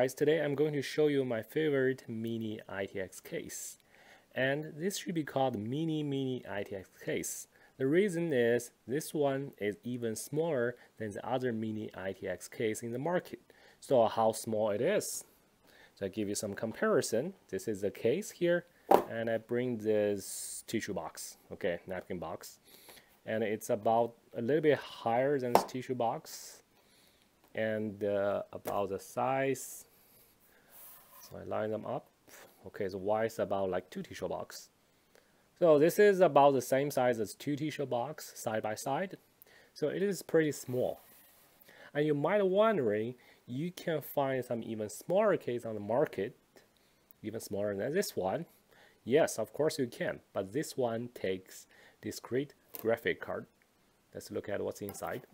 guys, today I'm going to show you my favorite mini ITX case. And this should be called mini ITX case. The reason is this one is even smaller than the other mini ITX case in the market. So how small it is? So I give you some comparison. This is the case here, and I bring this tissue box, okay, napkin box. And it's about a little bit higher than this tissue box. And about the size, so I line them up. Okay, so wide is about like 2 tissue box. So this is about the same size as 2 tissue box side by side. So it is pretty small. And you might wondering, you can find some even smaller case on the market, even smaller than this one. Yes, of course you can, but this one takes discrete graphic card. Let's look at what's inside.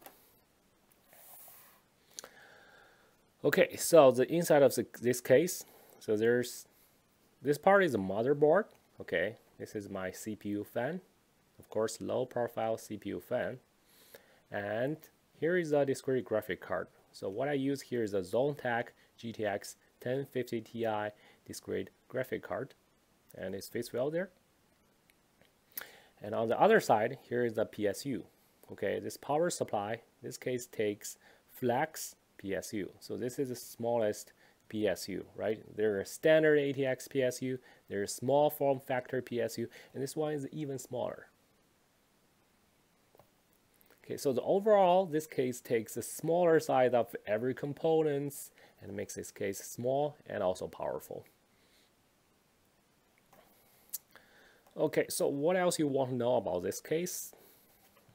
Okay, so the inside of this case, so there's this part is a motherboard. Okay, this is my CPU fan, of course, low profile CPU fan, and here is a discrete graphic card. So what I use here is a Zotac GTX 1050 Ti discrete graphic card, and it fits well there. And on the other side, here is the PSU. Okay, this power supply, this case takes flex PSU. So this is the smallest PSU, right? There are standard ATX PSU, there's small form factor PSU, and this one is even smaller. Okay, so the overall, this case takes the smaller size of every components and makes this case small and also powerful. Okay, so what else you want to know about this case?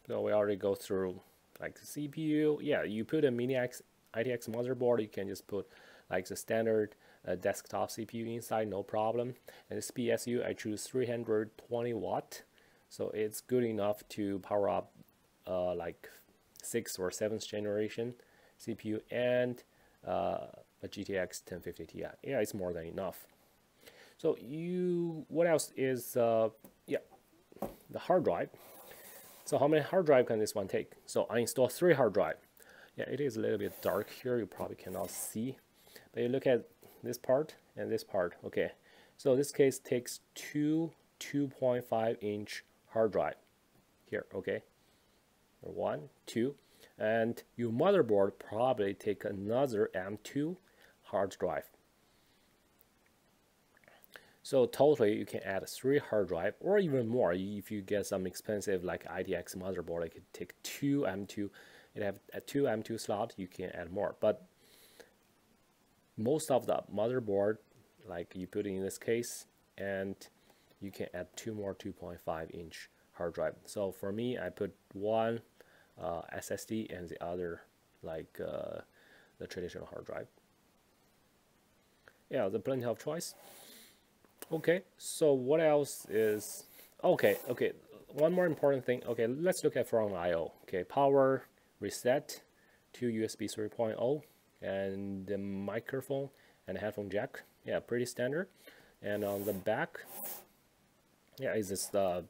So we already go through like the CPU. Yeah, you put a mini ITX motherboard, you can just put like the standard desktop CPU inside, no problem. And this PSU, I choose 320 watt, so it's good enough to power up like 6th or 7th generation CPU and a GTX 1050 Ti. Yeah, it's more than enough. So what else is yeah, the hard drive. So how many hard drive can this one take? So I installed 3 hard drive. Yeah, it is a little bit dark here, you probably cannot see, but you look at this part and this part. Okay, so this case takes 2.5 inch hard drive here. Okay, 1, 2, and your motherboard probably take another M2 hard drive. So totally you can add 3 hard drive or even more. If you get some expensive like ITX motherboard, it could take 2 M2. It have a 2 M2 slot, you can add more, but most of the motherboard, like you put in this case, and you can add 2 more 2.5 inch hard drive. So for me, I put one SSD and the other like the traditional hard drive. Yeah, there's plenty of choice. Okay, so what else is okay? One more important thing. Okay, let's look at from I/O. Okay, power reset to USB 3.0 and the microphone and headphone jack. Yeah, pretty standard. And on the back, yeah, is this the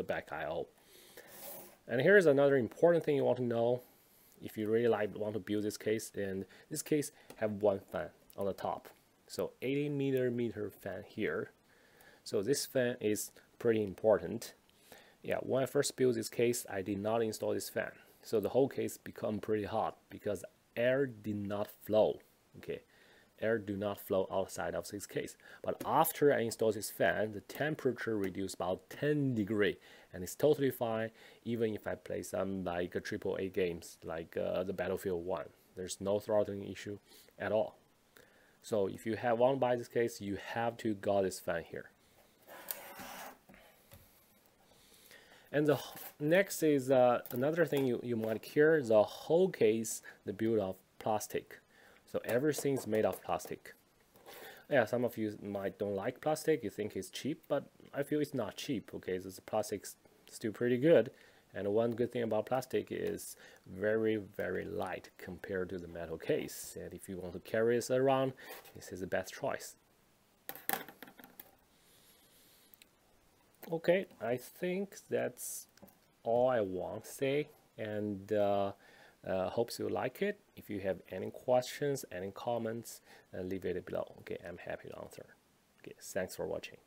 back I/O. And here's another important thing you want to know if you really want to build this case. And this case have one fan on the top, so 80 millimeter fan here. So this fan is pretty important. Yeah, when I first built this case, I did not install this fan. So the whole case become pretty hot because air did not flow. Okay, air do not flow outside of this case. But after I installed this fan, the temperature reduced about 10 degrees, and it's totally fine. Even if I play some like AAA games like the Battlefield 1, there's no throttling issue at all. So if you want to buy this case, you have to got this fan here. And the next is another thing you might care, the whole case, the build of plastic. So everything's made of plastic. Yeah, some of you might don't like plastic, you think it's cheap, but I feel it's not cheap. Okay, this plastic's still pretty good. And one good thing about plastic is very, very light compared to the metal case. And if you want to carry this around, this is the best choice. Okay, I think that's all I want to say, and hopes you like it. If you have any questions, any comments, leave it below. Okay, I'm happy to answer. Okay, thanks for watching.